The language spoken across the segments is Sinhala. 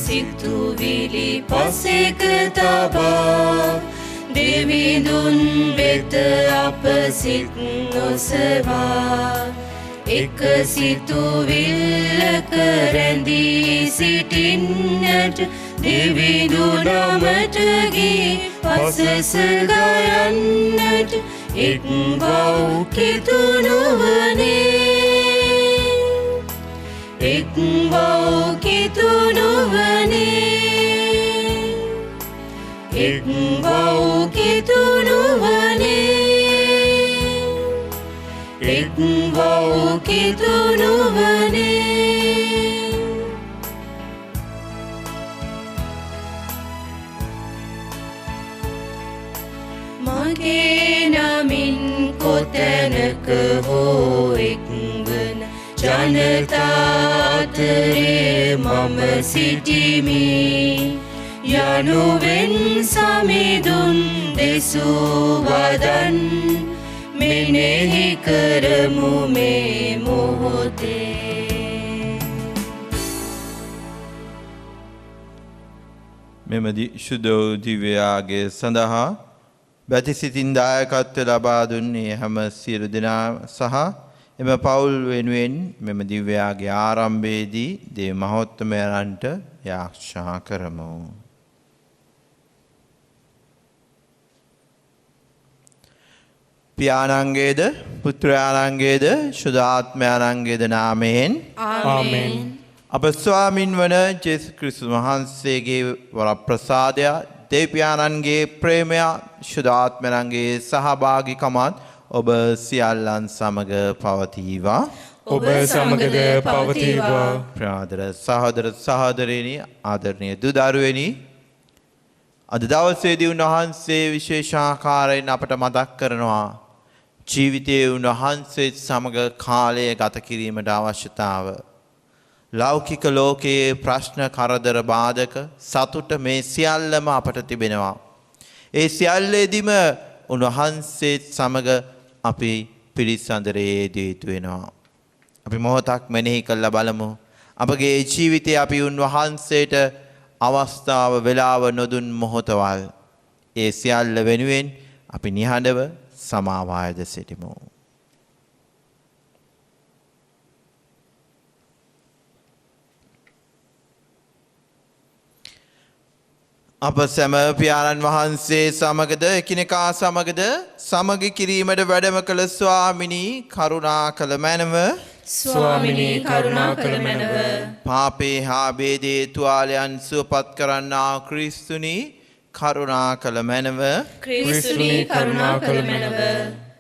සිතුවිලි පසෙක තබා දෙවිඳුන් වෙත අප සිත් ඔසවා එක සිතුවිල්ලක රැඳී සිටින්නට දෙවිඳුනමට ගී පසස ගයන්නට එක් බව කිතුනුවනේ එක් බව කිතුනුවනේ එක් බව කිතුනුවනේ එක් බව කිතුනුවනේ මගේ නමින් කොතැනක හෝ එක්වන ජනතාතරේ මම සිටිමි යනුවෙන් සමිඳුන් දෙසූ වදන් මෙනෙහි කරමු මේ මොහොතේ මෙම ශුද්ධ දිව්‍යයාගේ සඳහා බැතිසිතින් දායකත්ව ලබා දුන්නේ හැම සියලු දෙනා සහ එම පවුල් වෙනුවෙන් මෙම දිව්‍යයාගේ ආරම්භයේදී දේව මහෝත්තමයන්ට යාක්ෂා කරමු. පියාණන්ගේද පුත්‍රයාණන්ගේද ශුද්ධාත්මයාණන්ගේද නාමයෙන් ආමේන්. අප ස්වාමින් වන ජේසුස් ක්‍රිස්තුස් වහන්සේගේ වරප්‍රසාදය දෙවියන්ගේ ප්‍රේමය ශුද්ධාත්මයන්ගේ සහභාගීකමත් ඔබ සියල්ලන් සමග පවතිවා. ඔබ සමගද පවතිවා. ප්‍රාදර සහෝදර සහෝදරියනි ආදරණීය දූ දරුවනි අද දවසේදී උන්වහන්සේ විශේෂාකාරයෙන් අපට මතක් කරනවා ජීවිතයේ උන්වහන්සේ සමග කාලය ගත කිරීමට අවශ්‍යතාව. ලෞකික ලෝකයේ ප්‍රශ්න කරදර බාධක සතුට මේ සියල්ලම අපට තිබෙනවා. ඒ සියල්ලේදීම උන්වහන්සේ සමග අපි පිළිසඳරේ යෙදිය යුතු වෙනවා. අපි මොහොතක් මෙනෙහි කරලා බලමු. අපගේ ජීවිතයේ අපි උන්වහන්සේට අවස්ථාව වේලාව නොදුන් මොහොතවල් ඒ සියල්ල වෙනුවෙන් අපි නිහඬව සමාවායද සිටිමු. අප සැම පියාණන් වහන්සේ සමගද එකිනෙකා සමගද සමගි කිරීමට වැඩම කළ ස්වාමිනී කරුණා කළ මැනව. ස්වාමිනී කරුණා කළ මැනව. පාපේ හා බේදේ තුවාලයන් සුවපත් කරන්නා ක්‍රිස්තුනි කරුණා කළ මැනව. ක්‍රිස්තුනී කරුණා කළ මැනව.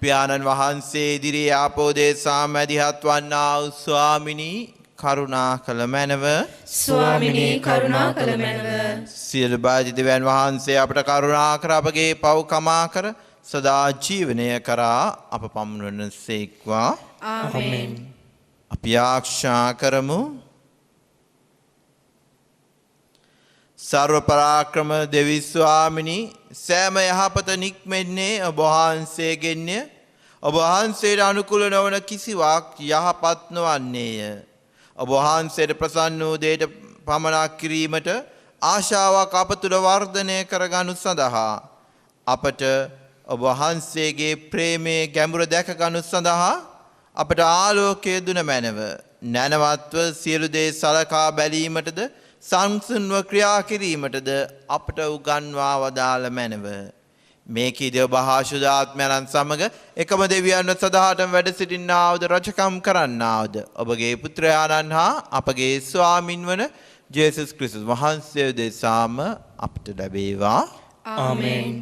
පියාණන් වහන්සේ ඉදිරියේ ආපෝදේශා මැදිහත් වන්නා වූ ස්වාමිනී කරුණා කළ මැනව. ස්වාමිනී කරුණා කළ මැනව. සියලු බාධිතයන් වහන්සේ අපට කරුණා කර අපගේ පව් කමා කර සදා ජීවනය කරා අප පමුණුවන සේක්වා. ආමේන්. අපි ආශා කරමු. සර්ව පරාක්‍රම දෙවි ස්වාමිනී සෑම යහපත නික්මෙන්නේ ඔබ වහන්සේගෙන්ය. ඔබ වහන්සේට අනුකූල නොවන කිසිවක් යහපත් නොවන්නේය. ඔබ වහන්සේට ප්‍රසන්න වූ දෙයට පමනක් කිරීමට ආශාවක් අප තුළ වර්ධනය කරගනු සඳහා අපට ඔබ වහන්සේගේ ප්‍රේමයේ ගැඹුර දැකගනු සඳහා අපට ආලෝකය දුන මැනව. නැනවත්ව සියලු දේ සලකා බැලීමටද සංසුන්ව ක්‍රියා කිරීමටද අපට උගන්වා වදාළ මැනව. මේකීදී ඔබ හා ශුද්ධාත්මයන් සමග එකම දෙවියන්ව සදාටම වැඩ සිටින්නාවද රජකම් කරන්නාවද ඔබගේ පුත්‍රයාණන් හා අපගේ ස්වාමින් වන ජේසුස් ක්‍රිස්තුස් වහන්සේ දෙසාම අපට ලැබේවා. ආමේන්.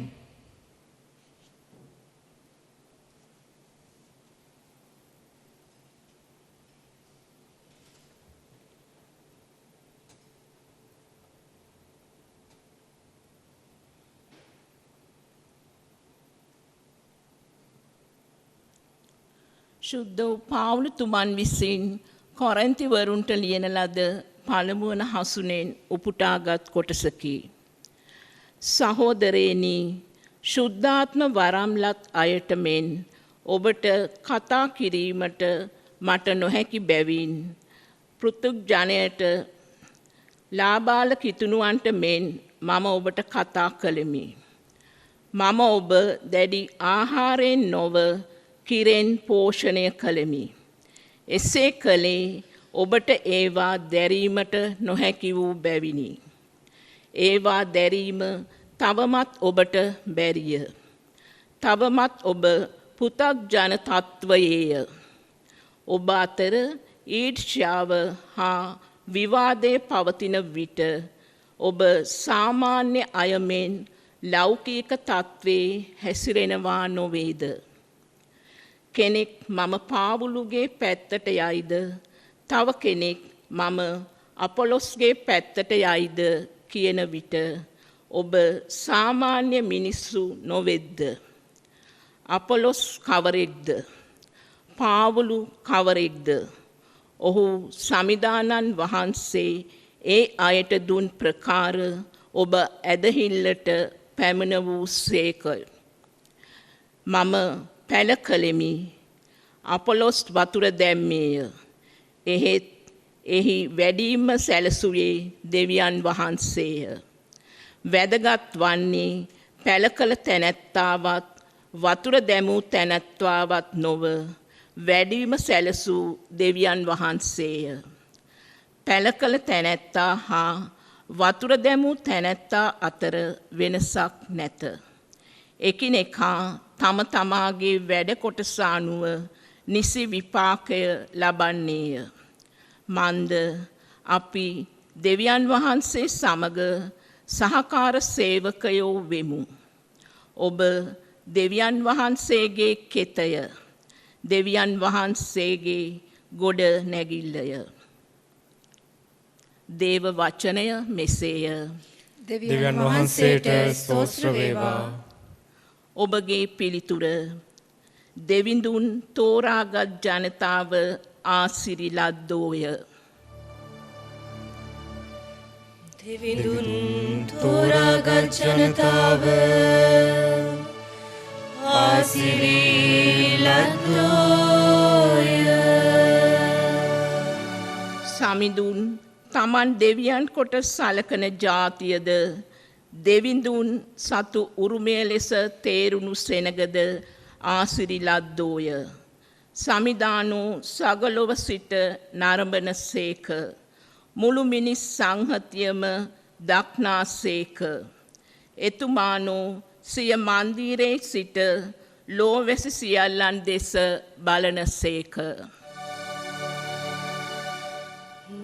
ශුද්ධ වූ පාවුලතුමන් විසින් කොරින්තිවරුන්ට ලියන ලද පළමුවන හසුනෙන් උපුටාගත් කොටසකි. සහෝදරේනි ශුද්ධාත්ම වරම්ලත් අයට මෙන් ඔබට කතා කිරීමට මට නොහැකි බැවින් පෘථුග්ජනයට ලාබාල කිතුණුවන්ට මෙන් මම ඔබට කතා කළෙමි. මම ඔබ දැඩි ආහාරයෙන් නොව කිරෙන් පෝෂණය කළෙමි. එසේ කළේ ඔබට ඒවා දැරීමට නොහැකි වූ බැවිනි. ඒවා දැරීම තවමත් ඔබට බැරිය. තවමත් ඔබ පෘථග්ජන තත්වයේය. ඔබ අතර ඊර්ෂ්‍යාව හා විවාදය පවතින විට ඔබ සාමාන්‍ය අයමෙන් ලෞකික තත්ත්වේ හැසිරෙනවා නොවේද. කෙනෙක් මම පාවුලුගේ පැත්තට යයිද, තව කෙනෙක් මම අපොලොස්ගේ පැත්තට යයිද කියන විට ඔබ සාමාන්‍ය මිනිස්සු නොවෙද්ද. අපොලොස් කවරෙක්ද? පාවුලු කවරෙක්ද? ඔහු සමිදානන් වහන්සේ ඒ අයට දුන් ප්‍රකාර ඔබ ඇදහිල්ලට පැමිණ වූ සේක. මම පැල කළෙමි. අපොලොස් වතුර දැම්මේය. එහෙත් එහි වැඩීම සැලසුවේ දෙවියන් වහන්සේය. වැදගත් වන්නේ පැල කළ තැනැත්තාවත් වතුර දැමූ තැනැත්තාවත් නොව වැඩීම සැලසූ දෙවියන් වහන්සේය. පැල කළ තැනැත්තා හා වතුර දැමූ තැනැත්තා අතර වෙනසක් නැත. එකිනෙකා තම තමාගේ වැඩ කොටස අනුව නිසි විපාකය ලබන්නේය. මන්ද අපි දෙවියන් වහන්සේ සමග සහකාර සේවකයෝ වෙමු. ඔබ දෙවියන් වහන්සේගේ කෙතය, දෙවියන් වහන්සේගේ ගොඩ නැගිල්ලය. දේව වචනය මෙසේය. දෙවියන් වහන්සේට ස්තෝත්‍ර වේවා. ඔබගේ පිළිතුර දෙවිඳුන් තෝරාගත් ජනතාව ආසිරි ලද්දෝය. දෙවිඳුන් තෝරාගත් ජනතාව ආසිරි ලද්දෝය. සමිඳුන් තමන් දෙවියන් කොට සලකන ජාතියද දෙවිඳුන් සතු උරුමය ලෙස තේරුණු සෙනගද ආසිරි ලද්දෝය. සමිදානෝ සගලොව සිට නරඹන සේක. මුළු මිනිස් සංහතියම දක්නා සේක. එතුමානෝ සිය මන්දිරේ සිට ලෝවැසි සියල්ලන් දෙස බලන සේක.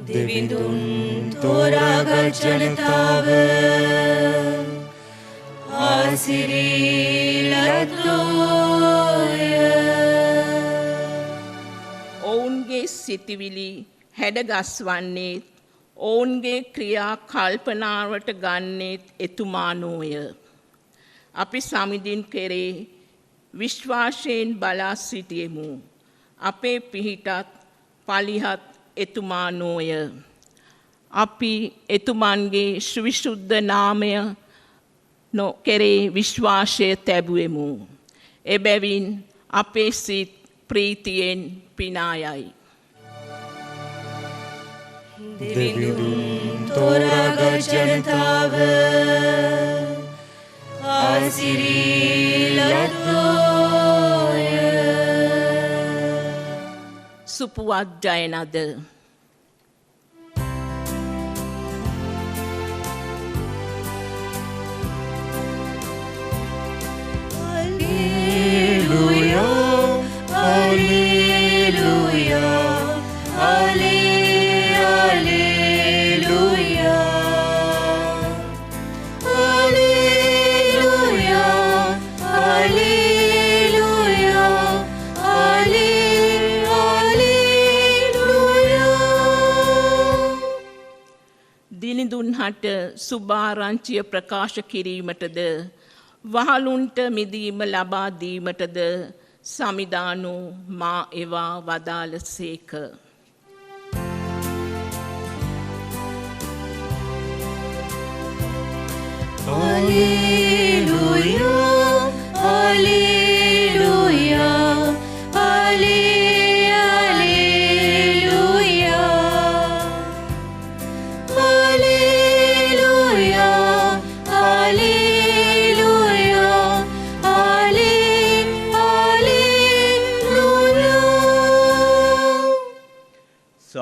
දෙවිඳුන් තෝරාගත් ජනතාව ආසිරි ලද්දෝය. ඔවුන්ගේ සිතිවිලි හැඩගස්වන්නේත් ඔවුන්ගේ ක්‍රියා කල්පනාවට ගන්නේත් එතුමානෝය. අපි සමිඳින් කෙරේ විශ්වාසයෙන් බලා සිටියෙමු. අපේ පිහිටත් පලිහත් එතුමානෝය. අපි එතුමන්ගේ ශ්‍රවිශුද්ධ නාමය කෙරේ විශ්වාසය තැබුවෙමු. එබැවින් අපේ සිත් ප්‍රීතියෙන් පිනායයි. දෙවිඳුන් තෝරාගත් ජනතාව ආසිරි ලද්දෝය. සුපුවත් ජයනද. දිනිඳුන්හට සුභාරංචිය ප්‍රකාශ කිරීමටද වහලුන්ට මිදීම ලබා දීමටද සමිදානෝ මා එවා වදාළසේක. Alleluia, Alleluia, Alleluia, Alleluia.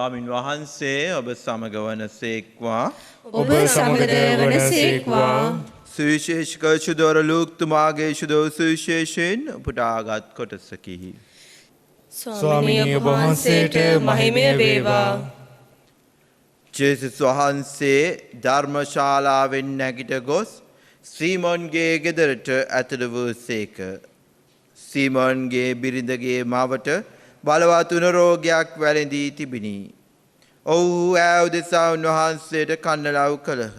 ස්වාමින් වහන්සේ ඔබ සමග වනසේක්වා. ඔබ සමග වනසේක්වා. සුවිශේෂක ශුදවර ලූක්තුමාගේ ශුදව සුවිශේෂයෙන් උපුටාගත් කොටසකි. ස්වාමිනී ඔබ වහන්සේට මහිමය වේවා. ජේසුස් වහන්සේ ධර්මශාලාවෙන් නැගිට ගොස් සීමොන්ගේ ගෙදරට ඇතුළු වූසේක. සීමොන්ගේ බිරිඳගේ මවට බලවත් උණරෝගයක් වැළඳී තිබිණි. ඔව්හු ඈ උදෙසා උන්වහන්සේට කන්නලව් කළහ.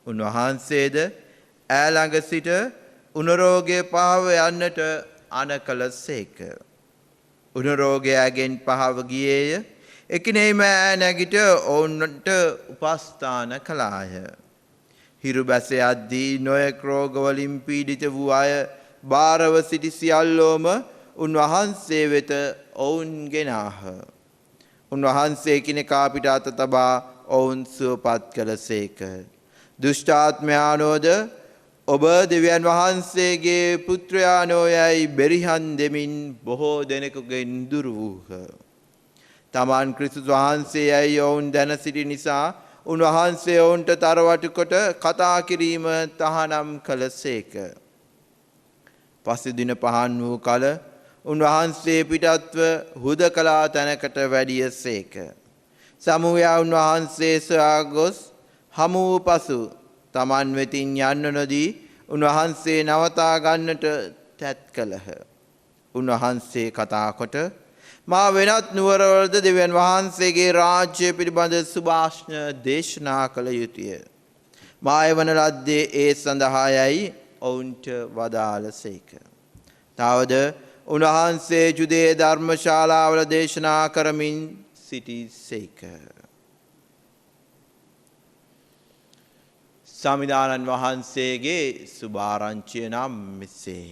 උන්වහන්සේද ඈ ළඟ සිට උණරෝගය පහව යන්නට අණ කළසේක. උණරෝගය ඇගෙන් පහව ගියේය. එකිනෙම ඈ නැගිට ඔවුන්ට උපස්ථාන කළාය. හිරු බැස යද්දී නොයෙක් රෝගවලින් පීඩිත වූ අය භාරව සිටි සියල්ලෝම උන්වහන්සේ වෙත ඔවුන් ගෙනාහ. උන්වහන්සේ කිනෙකා පිට අත තබා ඔවුන් සුවපත් කළසේක. දුෂ්ටාත්මයානෝද ඔබ දෙවියන් වහන්සේගේ පුත්‍රයානෝ යැයි බෙරිහන් දෙමින් බොහෝ දෙනෙකුගෙන් දුරු වූහ. තමන් ක්‍රිස්තුස් වහන්සේ යැයි ඔවුන් දැන සිටි නිසා උන්වහන්සේ ඔවුන්ට තරවටු කොට කතා කිරීම තහනම් කළසේක. පස්සේ දින පහන් වූ කල උන්වහන්සේ පිටත්ව හුදකලා තැනකට වැඩියසේක. සමුහයා උන්වහන්සේ සොයා ගොස් හමු වූ පසු තමන් වෙතින් යන්න නොදී උන්වහන්සේ නවතා ගන්නට තැත් කළහ. උන්වහන්සේ කතා කොට මා වෙනත් නුවරවලද දෙවියන් වහන්සේගේ රාජ්‍ය පිළිබඳ සුභාෂ්ණ දේශනා කළ යුතුය. මා එවන ලද්දේ ඒ සඳහා යැයි ඔවුන්ට වදාළසේක. තවද උන්වහන්සේ ජුදේ ධර්මශාලාවල දේශනා කරමින් සිටිසේක. සමිදානන් වහන්සේගේ සුභාරංචිය නම් මෙසේය.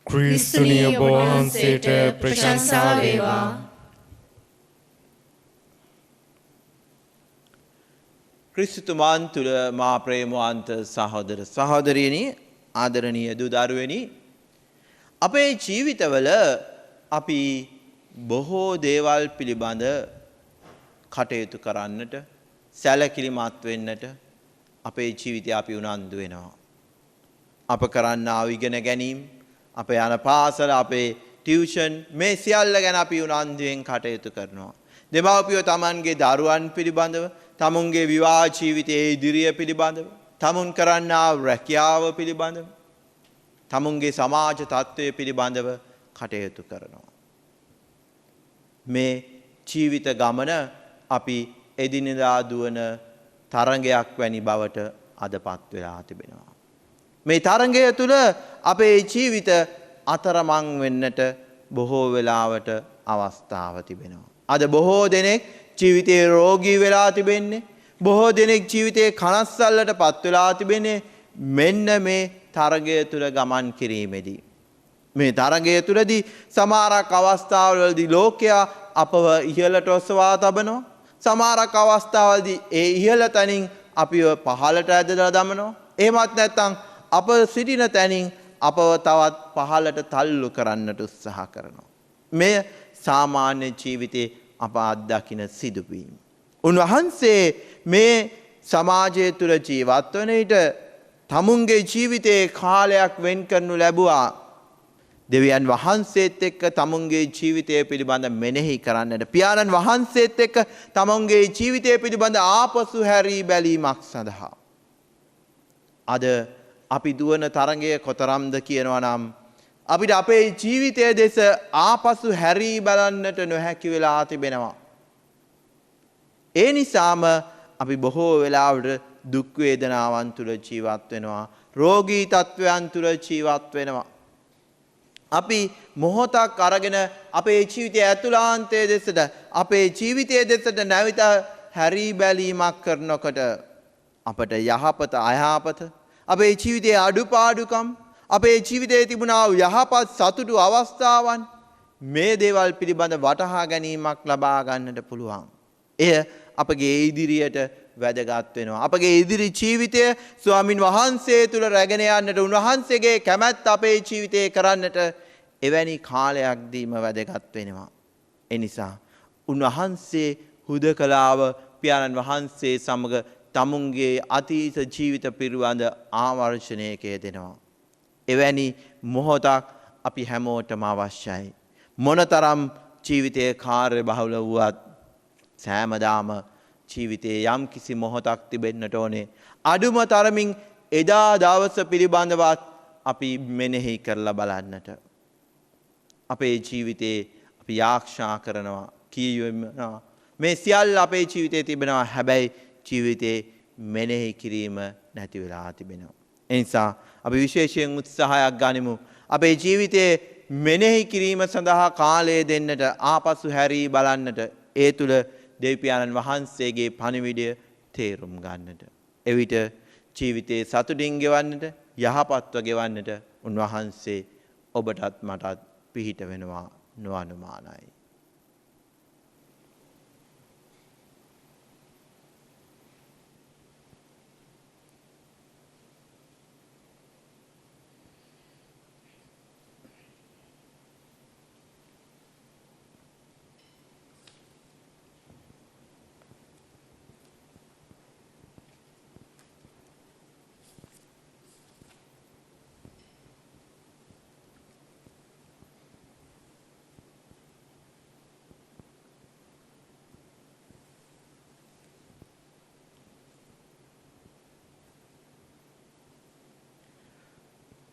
ක්‍රිස්තුනි ඔබ වහන්සේට ප්‍රශංසා වේවා. ක්‍රිස්තුතුමන් තුළ මා ප්‍රේමවන්ත සහෝදර සහෝදරියනි, ආදරණීය දූ දරුවනි, අපේ ජීවිතවල අපි බොහෝ දේවල් පිළිබඳ කටයුතු කරන්නට, සැලකිලිමත් වෙන්නට අපේ ජීවිතය අපි උනන්දු වෙනවා. අප කරන්නා වූ ඉගෙන ගැනීම, අපේ යන පාසල, අපේ ටියුෂන්, මේ සියල්ල ගැන අපි උනන්දුවෙන් කටයුතු කරනවා. දෙමව්පියෝ තමන්ගේ දරුවන් පිළිබඳව, තමුන්ගේ විවාහ ජීවිතයේ ඉදිරිය පිළිබඳව, තමුන් කරන්නා රැකියාව පිළිබඳව, තමුන්ගේ සමාජ තත්ත්වය පිළිබඳව කටයුතු කරනවා. මේ ජීවිත ගමන අපි එදිනෙදා දුවන තරඟයක් වැනි බවට අදපත් වෙලා තිබෙනවා. මේ තරඟය තුළ අපේ ජීවිත අතරමං වෙන්නට බොහෝ වෙලාවට අවස්ථාව තිබෙනවා. අද බොහෝ දෙනෙක් ජීවිතයේ රෝගී වෙලා තිබෙන්නේ, බොහෝ දෙනෙක් ජීවිතයේ කනස්සල්ලට පත් වෙලා තිබෙන්නේ මෙන්න මේ තරගය තුළ ගමන් කිරීමේදී. මේ තරගය තුළදී සමහරක් අවස්ථාවලදී ලෝකයා අපව ඉහළට ඔසවා තබනවා. සමහරක් අවස්ථාවලදී ඒ ඉහළ තැනින් අපිව පහළට ඇදලා දමනවා. එහෙමත් නැත්නම් අප සිටින තැනින් අපව තවත් පහළට තල්ලු කරන්නට උත්සාහ කරනවා. මෙය සාමාන්‍ය ජීවිතයේ අප අත්දකින සිදුවීම්. උන්වහන්සේ මේ සමාජය තුළ ජීවත් වන විට තමුන්ගේ ජීවිතයේ කාලයක් වෙන් කරනු ලැබුවා. දෙවියන් වහන්සේත් එක්ක තමුන්ගේ ජීවිතය පිළිබඳ මෙනෙහි කරන්නට, පියාණන් වහන්සේත් එක්ක තමුන්ගේ ජීවිතය පිළිබඳ ආපසු හැරී බැලීමක් සඳහා. අද අපි දුවන තරඟය කොතරම්ද කියනවා නම් අපිට අපේ ජීවිතය දෙස ආපසු හැරී බලන්නට නොහැකි වෙලා තිබෙනවා. ඒ නිසාම අපි බොහෝ වෙලාවට දුක් වේදනාවන් තුල ජීවත් වෙනවා. රෝගී තත්වයන් තුල ජීවත් වෙනවා. අපි මොහොතක් අරගෙන අපේ ජීවිතයේ ඇතුළාන්තයේ දෙසට, අපේ ජීවිතයේ දෙසට නැවත හැරී බැලීමක් කරනකොට අපට යහපත අයහපත, අපේ ජීවිතයේ අඩුපාඩුකම්, අපේ ජීවිතයේ තිබුණා වූ යහපත් සතුටු අවස්ථාවන්, මේ දේවල් පිළිබඳ වටහා ගැනීමක් ලබා ගන්නට පුළුවන්. එය අපගේ ඉදිරියට වැදගත් වෙනවා. අපගේ ඉදිරි ජීවිතය ස්වාමින් වහන්සේ තුල රැගෙන යන්නට, උන්වහන්සේගේ කැමැත්ත අපේ ජීවිතේ කරන්නට එවැනි කාලයක් දීම වැදගත් වෙනවා. ඒ නිසා උන්වහන්සේ හුදකලාව පියාණන් වහන්සේ සමග තමුන්ගේ අතීත ජීවිත පිළිබඳ ආවර්ෂණයක යෙදෙනවා. එවැනි මොහොතක් අපි හැමෝටම අවශ්‍යයි. මොනතරම් ජීවිතයේ කාර්ය බහුල වුවත් සෑමදාම ජීවිතයේ යම් කිසි මොහොතක් තිබෙන්නට ඕනේ. අඩුම තරමින් එදා දවස පිළිබඳවත් අපි මෙනෙහි කරලා බලන්නට. අපේ ජීවිතේ අපි යාක්ෂා කරනවා කියනවා. මේ සියල්ල අපේ ජීවිතේ තිබෙනවා. හැබැයි ජීවිතේ මෙනෙහි කිරීම නැති වෙලා තිබෙනවා. ඒ නිසා අපි විශේෂයෙන් උත්සාහයක් ගනිමු. අපේ ජීවිතයේ මෙනෙහි කිරීම සඳහා කාලය දෙන්නට, ආපසු හැරී බලන්නට, ඒ තුල දෙවියන් වහන්සේගේ පණිවිඩය තේරුම් ගන්නට. එවිට ජීවිතේ සතුටින් ගෙවන්නට, යහපත්ව ගෙවන්නට උන්වහන්සේ ඔබටත් මටත් පිහිට වෙනවා නොඅනුමානයි.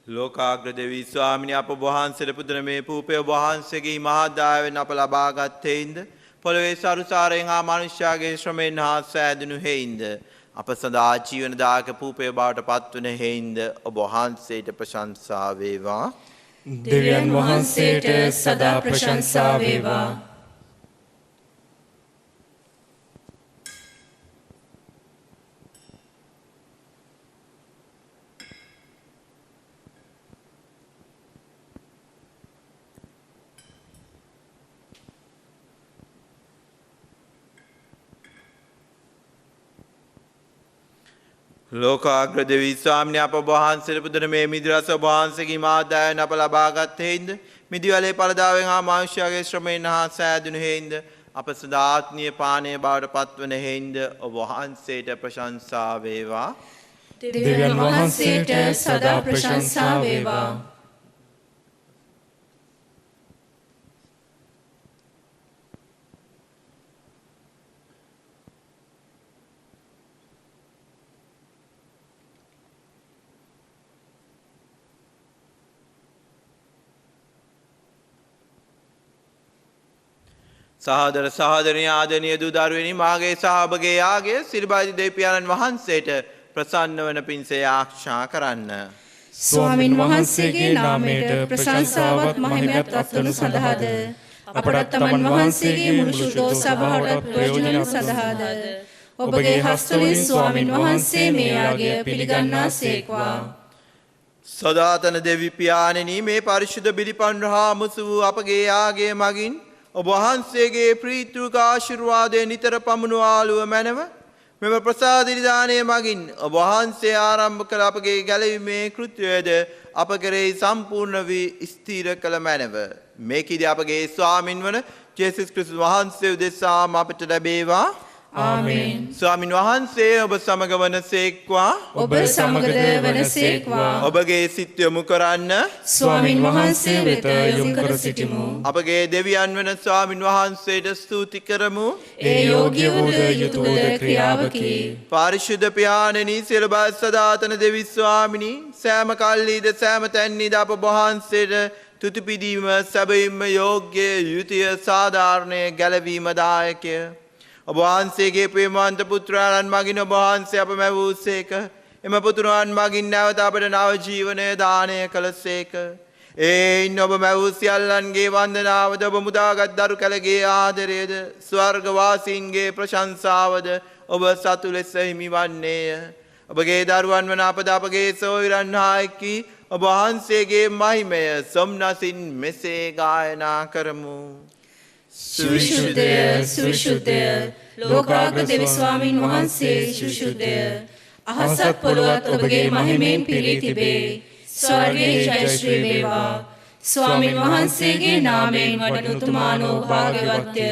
ලෝකාග්‍ර දෙවී ස්වාමිනී අප වහන්සේට පුදුන මේ පූපය වහන්සේගේ මහාදායවෙන් අප ලබාගත් හේින්ද පොළවේ සරුසාරයෙන් හා මනුෂ්‍යයාගේ ශ්‍රමයෙන් හා සෑදුණු හේින්ද අප සදා ජීවන දායක පූපය බවට පත්වන හේින්ද ඔබ වහන්සේට ප්‍රශංසා වේවා. දෙවියන් වහන්සේට සදා ප්‍රශංසා වේවා. ලෝකාග්‍ර දෙවී ස්වාමිනී අප වහන්සේට පුදුන මේ මිදිරස ඔබ වහන්සේගේ මහාදායවෙන් අප ලබාගත් හේින්ද මිදිවලේ පළදාවෙන් හා මනුෂ්‍යයාගේ ශ්‍රමයෙන් හා සෑදුණු හේින්ද අප සදා ආත්මීය පානීය බවට පත්වන හේින්ද ඔබ වහන්සේට ප්‍රශංසා වේවා. දෙවියන් වහන්සේට සදා ප්‍රශංසා වේවා. සහෝදර සහෝදරනි ආදරණීය දූ දරුවනි මාගේ සහ ඔබගේ යාගය සිරිබාදී දෙවියන් වහන්සේට ප්‍රසන්න වන පිණිස ආශා කරන්න. ස්වාමින් වහන්සේගේ නාමයට ප්‍රශංසාවත් මහිමයත් අත්වනු සඳහාද අපට තමන් වහන්සේගේ මුළු ශුද්ධ සභාවට ප්‍රයෝජන සඳහාද ඔබගේ හස්තවලින් ස්වාමින් වහන්සේ මේ යාගය පිළිගන්නාසේක්වා. සදාතන දෙවි පියාණෙනි මේ පරිශුද්ධ බිලිපන් රහා මුසු වූ අපගේ යාගය මගින් ඔබ වහන්සේගේ ප්‍රීතික ආශිර්වාදය නිතර පමුණුවාලුව මැනව මෙම ප්‍රසාද නිදානය මගින් ඔබ වහන්සේ ආරම්භ කළ අපගේ ගැලවීමේ කෘත්‍යයද අප කෙරෙහි සම්පූර්ණ වී ස්ථීර කළ මැනව. මේකීද අපගේ ස්වාමින් වන ජේසුස් ක්‍රිස්තුස් වහන්සේ උදෙසාම අපට ලැබේවා. ආමේන්. ස්වාමින් වහන්සේ ඔබ සමග වනසේක්වා. ඔබ සමගද වනසේක්වා. ඔබගේ සිත් යොමු කරන්න ස්වාමින් වහන්සේ වෙත යොමු කර සිටිමු. අපගේ දෙවියන් වන ස්වාමින් වහන්සේට ස්තුති කරමු. ඒ යෝග්‍ය වූද යුතුයද ක්‍රියාවකි. පාරිශුද්ධ පියාණෙනි සියලු සදාතන දෙවි ස්වාමිනී සෑම කල්හිද සෑම තැන්හිද අප වහන්සේට තුති පිදීම සැබවින්ම යෝග්‍ය යුතුය සාධාරණය ගැලවීම දායකය. ඔබ වහන්සේගේ ප්‍රේමවන්ත පුත්‍රයන් මගින් ඔබ වහන්සේ අප මැවූසේක. එම පුතුරන් මගින් නැවත අපට නව ජීවනය දානය කළසේක. එයින් ඔබ මැවූ සියල්ලන්ගේ වන්දනාවද ඔබ මුදාගත් දරු කැලගේ ආදරයද ස්වර්ගවාසීන්ගේ ප්‍රශංසාවද ඔබ සතු ලෙස හිමිවන්නේය. ඔබගේ දරුවන් වන අපද අපගේ සොයුරන් හා එක්වී ඔබ වහන්සේගේ මහිමය සොම්නසින් මෙසේ ගායනා කරමු. සුවිශුද්ධය සුවිශුද්ධය ලෝකාග්‍ර දෙවි ස්වාමින් වහන්සේ සුවිශුද්ධය. අහසත් පොළොවත් ඔබගේ මහිමෙන් පිරී තිබේ. ස්වර්ගයේ ජය ශ්‍රී වේවා. ස්වාමින් වහන්සේගේ නාමයෙන් වඩන උතුමානෝ භාග්‍යවත්ය.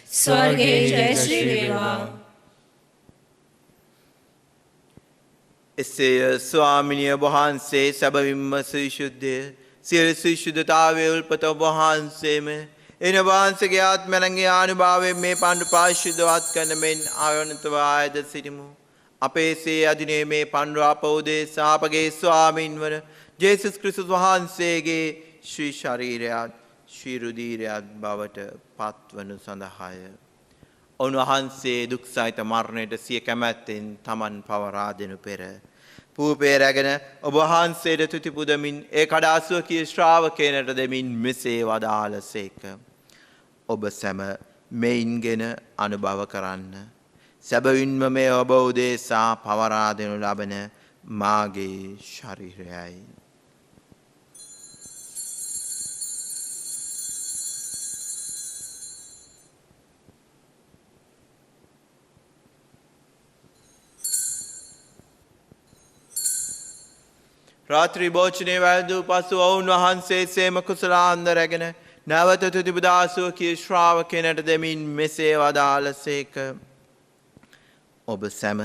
ස්වර්ගයේ ජය ශ්‍රී වේවා. එසේය ස්වාමිනිය වහන්සේ සැබවින්ම සවිශුද්ධය. සියලු සවිශුද්ධතාවයේ උල්පත ඔබ වහන්සේම එන වහන්සේගේ ආත්මයන්ගේ ආනුභාවයෙන් මේ පඬු පාරිශුද්ධවත් කරන මෙන් ආයනතව ආයද සිටිමු. අපේ සේ අදිනේ මේ පඬු අපෝදේ සාපගේ ස්වාමින් වන ජේසුස් ක්‍රිස්තුස් වහන්සේගේ ශ්‍රී ශරීරයත් ශ්‍රී රුධිරයත් බවට පත්වනු සඳහාය. උන්වහන්සේ දුක් සහිත මරණයට සිය කැමැත්තෙන් තමන් පවරා දෙනු පෙර පූපේ රැගෙන ඔබ වහන්සේට තුති පුදමින් ඒ කඩාසුව කී ශ්‍රාවකයනට දෙමින් මෙසේ වදාළසේක. ඔබ සැම මෙයින්ගෙන අනුභව කරන්න. සැබවින්ම මේ ඔබ උදෙසා පවරා දෙනු ලබන මාගේ ශරීරයයි. රාත්‍රී භෝජනයේ වැළඳූ පසු ඔවුන් වහන්සේ සේම කුසලාන්ද රැගෙන නැවත තුතිබුදාසුව කී ශ්‍රාවකයනට දෙමින් මෙසේ වදාළසේක. ඔබ සැම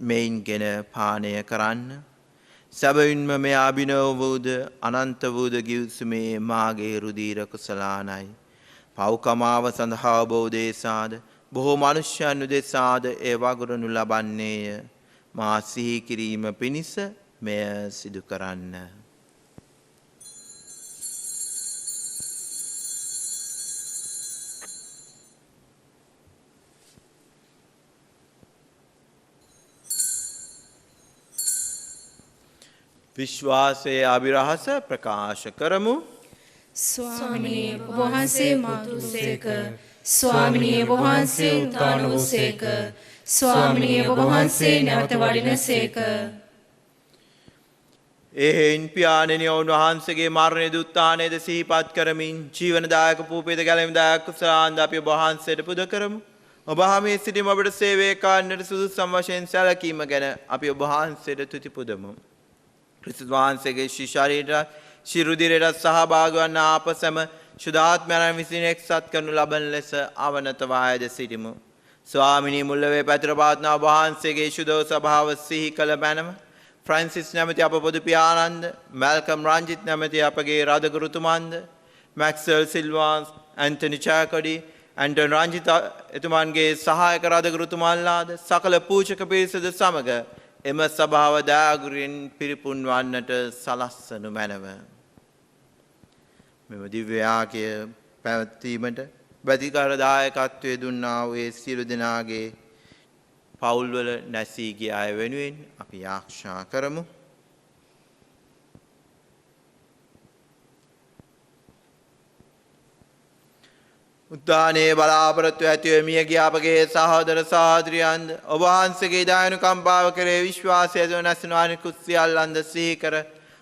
මෙයින්ගෙන පානය කරන්න. සැබවින්ම මේ අභිනව වූද අනන්ත වූද ගිවිසුමේ මාගේ රුධිර කුසලානයි. පව්කමාව සඳහා ඔබ උදෙසාද බොහෝ මනුෂ්‍යයන් උදෙසාද ඒ වගුරනු ලබන්නේය. මා සිහි කිරීම පිණිස මෙය සිදු කරන්න. විශ්වාසයේ අභිරහස ප්‍රකාශ කරමු. ස්වාමිනී ඔබ වහන්සේ මාතුසේක. ස්වාමිනී ඔබ වහන්සේ උත්ථාන වූසේක. ස්වාමිනී ඔබ වහන්සේ නැවත වඩිනසේක. එහෙයින් පියාණෙනි ඔවුන් වහන්සේගේ මරණයේද උත්ථානයේද සිහිපත් කරමින් ජීවනදායක පූපේද ගැලවීමදායක කුසලාන්ද අපි ඔබ වහන්සේට පුද කරමු. ඔබ හැමේ සිටීම ඔබට සේවය කරන්නට සුදුසුම් වශයෙන් සැලකීම ගැන අපි ඔබ වහන්සේට තුති පුදමු. ක්‍රිස්තුස් වහන්සේගේ ශ්‍රී ශරීරයට ශ්‍රී රුධිරයට සහභාගී වන අප සැම ශුද්ධාත්මයන් විසින් එක්සත් කරනු ලබන ලෙස අවනත වායද සිටිමු. ස්වාමිනී මුල්ලවේ පැතිර පවත්නා ඔබ වහන්සේගේ ශුද්ධ ස්වභාව සිහි කළ මැනව ෆ්‍රැන්සිස් නැමැති අප පොදු පියාණන්ද, මැල්කම් රංජිත් නැමැති අපගේ රදගුරුතුමන්ද, මැක්සල් සිල්වාස්, ඇන්තනි චෑකොඩි, ඇන්ටන් රංජිත් එතුමන්ගේ සහායක රදගුරුතුමන්ලාද සකල පූජක පිරිසද සමග එම සභාව දයාගුරින් පිරිපුන් වන්නට සලස්සනු මැනව. මෙම දිව්‍ය යාගය පැවැත්වීමට ප්‍රතිකාර දායකත්වයේ දුන්නා වූ සියලු දෙනාගේ පවුල්වල නැසී ගිය අය වෙනුවෙන් අපි ආරක්ෂා කරමු. උත්ථානයේ බලාපොරොත්තු ඇතිව මිය ගිය අපගේ සහෝදර සහෝදරියන්ද ඔබ වහන්සේගේ දයානුකම්පාව කෙරේ විශ්වාසය ඇතිව නැසෙන අනිකුත් සියල්ලන්ද සිහි කර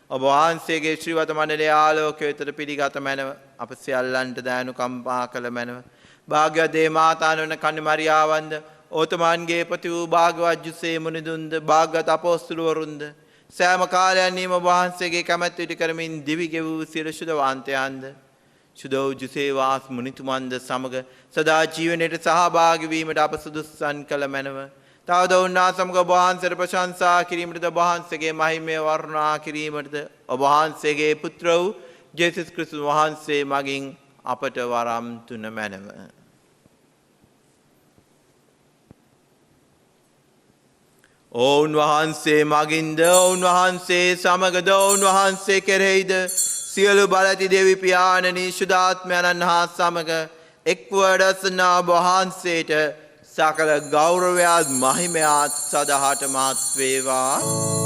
ඔබ වහන්සේගේ ශ්‍රීවත මණ්ඩලයේ ආලෝකය වෙතට පිළිගත මැනව අප සියල්ලන්ට දයානුකම්පා කළ මැනව. භාග්‍යවත් දේ මාතාවන කන්‍ය මරියාවන්ද ඕතමාන්ගේ පති වූ භාග්‍යවත් ජුසේ මුනිදුන්ද භාග්‍යවත් අපොස්තුලවරුන්ද සෑම කාලයන්හිම ඔබ වහන්සේගේ කැමැත්ත ඉටු කරමින් දිවි ගෙවූ සියලු ශුද්ධවන්තයන්ද ශුද්ධ වූ ජුසේ වාස් මුනිතුමන්ද සමග සදා ජීවනයට සහභාගී වීමට අප සුදුස්සන් කළ මැනව. තවද උන්නා සමග ඔබ වහන්සේට ප්‍රශංසා කිරීමටද ඔබ වහන්සේගේ මහිමය වර්ණනා කිරීමටද ඔබ වහන්සේගේ පුත්‍ර වූ ජේසුස් ක්‍රිස්තුස් වහන්සේ මගින් අපට වරම් තුන මැනව. ඔවුන් වහන්සේ මගින්ද ඔවුන් වහන්සේ සමගද ඔවුන් වහන්සේ කෙරෙහිද සියලු බලති දෙවි පියාණනි ශුද්ධාත්මයන්න් හා සමග එක්ව වැඩසනා ඔබ වහන්සේට සකල ගෞරවයත් මහිමයත් සදහටමත් වේවා.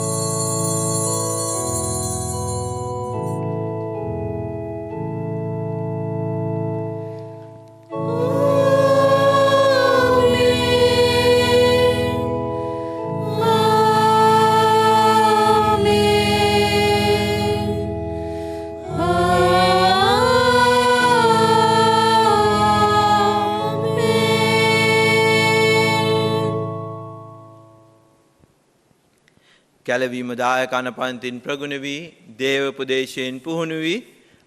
කැලවීම දායකන පන්තින් ප්‍රගුණ වී දේව උපදේශයෙන් පුහුණු වී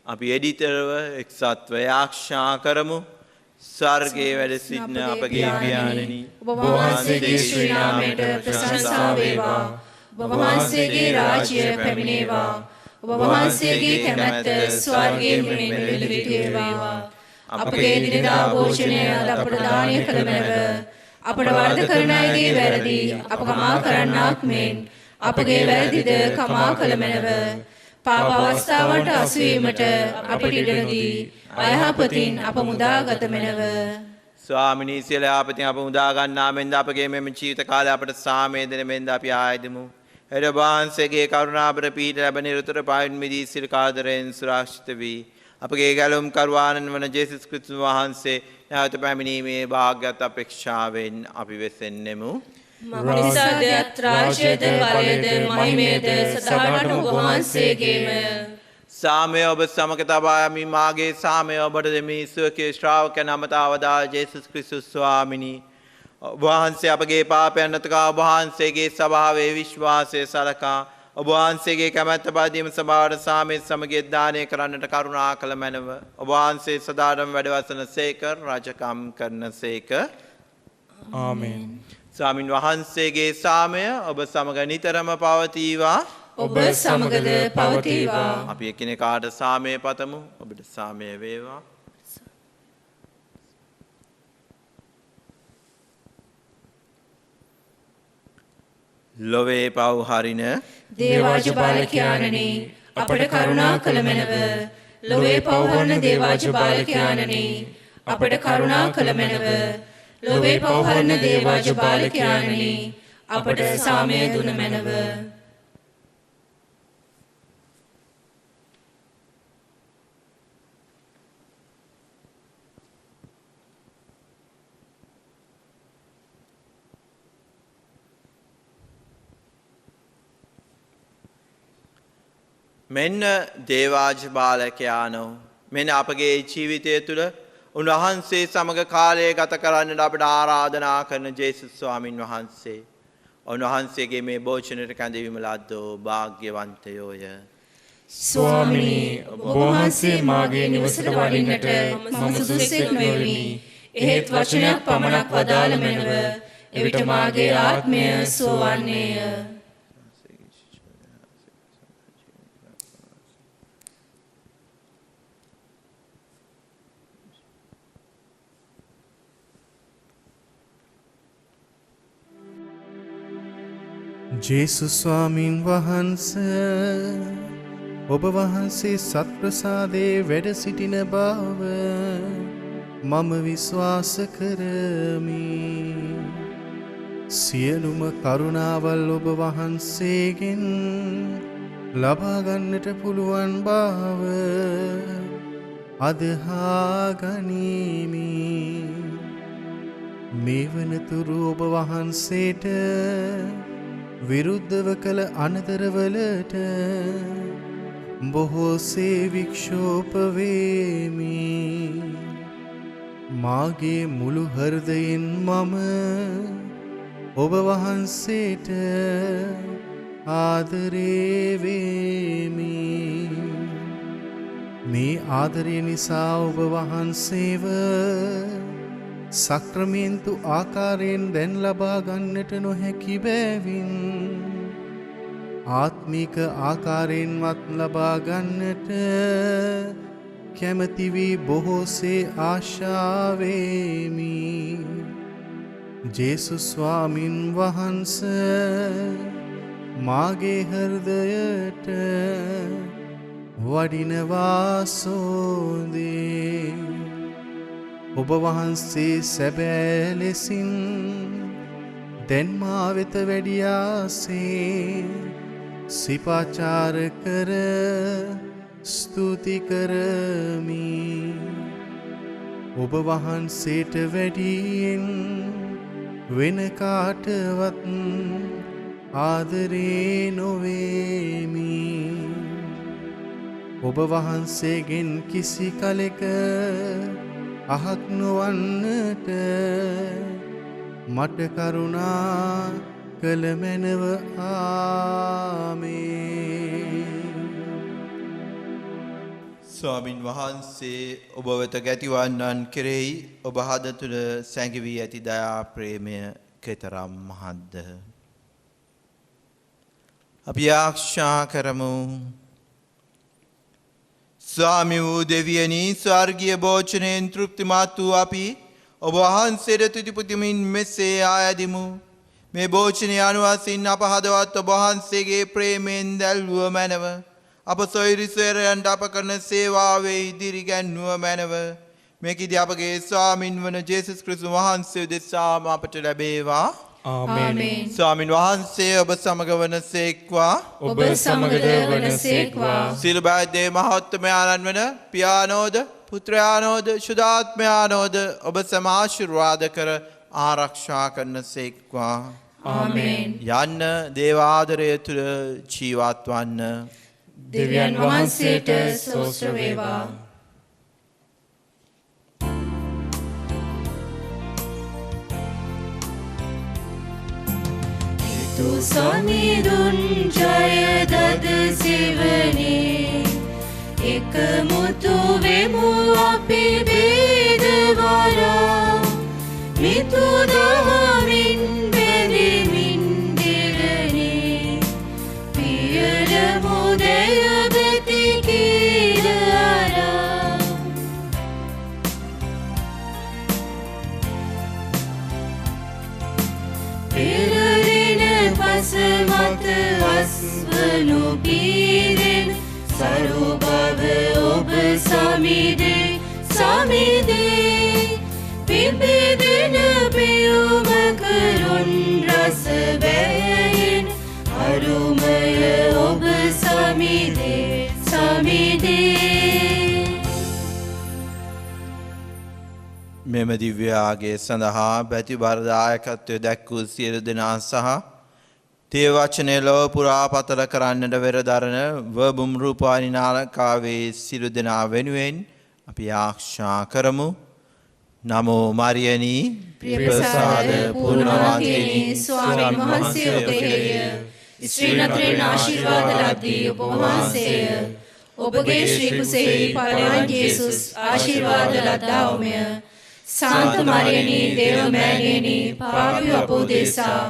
අපි එඩිතරව එක්සත්ව ආරක්ෂා කරමු. ස්වර්ගයේ වැඩ සිටින අපගේ පියාණනි ඔබ වහන්සේගේ ශ්‍රී නාමයට ප්‍රශංසා වේවා. ඔබ වහන්සේගේ රාජ්‍ය පැමිණේවා. ඔබ වහන්සේගේ කැමැත්ත ස්වර්ගයේ මෙන් මෙලොව වේවා. අපගේ දිනදා භෝජනය අද අපට දානය කළ මැනව. අපට වරද කරන අයගේ වැරදි අප කමා කරන්නාක් මෙන් අපගේ වැරදිද කමා කළ මැනව. පාප අවස්ථාවට අසු වීමට අපට ඉඩ නොදී අයහපතින් අප මුදාගත මැනව. ස්වාමිනී සියලු යහපතින් අප මුදා ගන්නා මෙන්ද අපගේ මෙම ජීවිත කාලය අපට සාමය දෙන මෙන්ද අපි ආයදමු. එද වහන්සේගේ කරුණාබර පීඨ ලැබ නිරතුරු පායන් මිදී සිල් කාදරයෙන් සුරක්ෂිත වී අපගේ ගැලුම් කරුවාණන් වන ජේසුස් ක්‍රිස්තුස් වහන්සේ නැවත පැමිණීමේ වාග්යත් අපේක්ෂාවෙන් අපි වෙසෙන්නෙමු. මනිසාදයත් රාජ්‍යද බලයද මහිමයද සදාවට ඔබ වහන්සේගේම. සාමය ඔබ සමග තබා යමි මාගේ සාමය ඔබට දෙමි ස්වකීය ශ්‍රාවකයන් අමතාවදා ජේසුස් ක්‍රිස්තුස් ස්වාමිනී. ඔබ වහන්සේ අපගේ පාපයන් නැතකා ඔබ වහන්සේගේ ස්වභාවයේ විශ්වාසය සලකා ඔබ වහන්සේගේ කැමැත්ත පදීම සභාවට සාමයේ සමගිය දානය කරන්නට කරුණා කළ මැනව. ඔබ වහන්සේ සදාටම වැඩවසන සේක රජකම් කරන සේක. ආමේන්. ස්වාමින් වහන්සේගේ සාමය ඔබ සමග නිතරම පවතිවා. ඔබ සමගද පවතිවා. අපි එකිනෙකාට සාමය පතමු. ඔබට සාමය වේවා. ලොවේ පව් හරින දේවාජ බාලකයාණනි අපට කරුණා කළ මැනව. ලොවේ පව් හරන දේවාජ බාලකයාණනි අපට කරුණා කළ මැනව. ලොවේ පව් හරන දේවාජ බාලකයාණනි අපට සාමය දුන මැනව. මෙන්න දේවාජ බාලකයානෝ මෙන්න අපගේ ජීවිතය තුළ උන්වහන්සේ සමග කාලය ගත කරන්නට අපට ආරාධනා කරන ජේසුස් ස්වාමින් වහන්සේ. උන්වහන්සේගේ මේ භෝජනයට කැඳවීම ලද්දෝ භාග්‍යවන්තයෝය. ස්වාමිනී ඔබ වහන්සේ මාගේ නිවසට වඩින්නට මම සුදුසෙක් නොවෙමි. එහෙත් වචනයක් පමණක් වදාළ මැනව. එවිට මාගේ ආත්මය සුවවන්නේය. ජේසුස් ස්වාමින් වහන්සේ ඔබ වහන්සේ සත්ප්‍රසාදයේ වැඩ සිටින බව මම විශ්වාස කරමි. සියලුම කරුණාවල් ඔබ වහන්සේගෙන් ලබා ගන්නට පුළුවන් බව අදහා ගනිමි. මේ වනතුරු ඔබ වහන්සේට විරුද්ධව කළ අනතරවලට බොහෝසේ වික්ෂෝප වේමි. මාගේ මුළු හෘදයෙන් මම ඔබ වහන්සේට ආදරේ වේමි. මේ ආදරය නිසා ඔබ වහන්සේව සක්‍රමේන්තු ආකාරයෙන් දැන් ලබා ගන්නට නොහැකි බැවින් ආත්මික ආකාරයෙන්වත් ලබා ගන්නට කැමැති වී බොහෝසේ ආශාවෙමි. ජේසුස් ස්වාමින් වහන්සේ මාගේ හෘදයට වඩිනවා සෝදේ. ඔබ වහන්සේ සැබෑ ලෙසින් දැන් මා වෙත වැඩියාසේ සිපාචාර කර ස්තුති කරමි. ඔබ වහන්සේට වැඩියෙන් වෙන කාටවත් ආදරේ නොවේමි. ඔබ වහන්සේගෙන් කිසි කලෙක අහක් නොවන්නට මට කරුණා කළ මැනව. ආමේන්. ස්වාමින් වහන්සේ ඔබ වෙත ගැතිවන්නන් කෙරෙහි ඔබ හද තුළ සැඟවී ඇති දයා ප්‍රේමය කෙතරම් මහත්ද. අපි ආශා කරමු. ස්වාමි වූ දෙවියනි, ස්වර්ගීය භෝජනයෙන් තෘප්තිමත් වූ අපි ඔබ වහන්සේට තුති පුතිමින් මෙසේ ආයදිමු. මේ භෝජනය අනුවසින් අප හදවත් ඔබ වහන්සේගේ ප්‍රේමයෙන් දැල්වුව මැනව. අප සොයිරිසරයන්ට අප කරන සේවාවේ ඉදිරි ගැන්වුව මැනව. මේකදී අපගේ ස්වාමින් වන ජේසුස් ක්‍රිස්තුස් වහන්සේ දෙසාම අපට ලැබේවා. ආමේන්. ස්වාමින් වහන්සේ ඔබ සමග වනසේක්වා. ඔබ සමගද වනසේක්වා. සියලු බෞද්ධ මහත්මයාණන් වන පියානෝද පුත්‍රයානෝද ශුද්ධාත්මයානෝද ඔබ සම ආශිර්වාද කර ආරක්ෂා කරනසේක්වා. ආමේන්. යන්න දේවාදරය තුළ ජීවත් වන්න. දෙවියන් වහන්සේට ස්තෝත්‍ර වේවා. Tu සමිඳුන් ජයදද සෙවනේ එකමුතු වෙමු අපි බේදවරා මිතු දහමින් බැඳෙමින් දෙරනේ පියල මුදය බෙති කීරාරා පසමත අස්වනු පීරෙන් සරුභව ඔබ සමිදේ සමිදේ පිබිදෙන පියුම කරුන් රස වැයෙන් අරුමය ඔබ සමිදේ සමිදේ. මෙම දිව්‍යාගේ සඳහා බැතිබරදායකත්වය දැක්වූ සියලු දෙනා සහ තේ වචනය ලොව පුරා පතල කරන්නට වෙරදරන වබුම් රූපවාහිනී නාලිකාවේ සියලු දෙනා වෙනුවෙන් අපි ආශා කරමු. නමෝ මරියනී ප්‍රසාද පූර්ණවන්තිනී ස්වාමීන් වහන්සේ ඔබෙහිය. ස්ත්‍රීන් අතරින් ආශිර්වාද ලද්දී ඔබ වහන්සේය. ඔබගේ ශ්‍රී කුසෙහි පළවන් යේසුස් ආශිර්වාද ලද්දාවුමය. සාන්ත මරියනී දේව මෑණියනි පාපී අප උදෙසා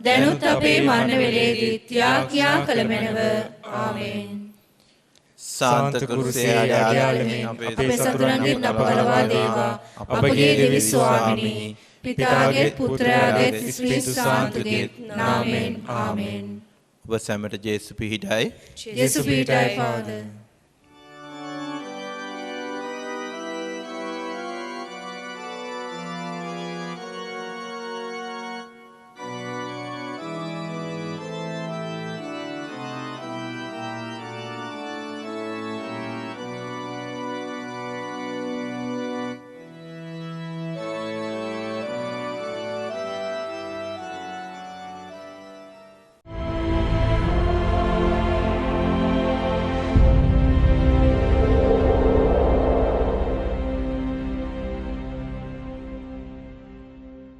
දැනුත් අපේ මරණ වේලේදී ත්‍යාග්‍යා කළ මැනව. ආමේන්. සාන්ත කුරුසේ අඩයාලමින් අපේ සතුරන්ගෙන් අප ගලවා දේවා. අපගේ දෙවි ස්වාමිනී පිතාගේ පුත්‍රයාගේ ක්‍රිස්තු සාන්තගේ නාමයෙන්. ආමේන්. ඔබ සැමට ජේසු පිහිටයි. ජේසු පිහිටයි Father.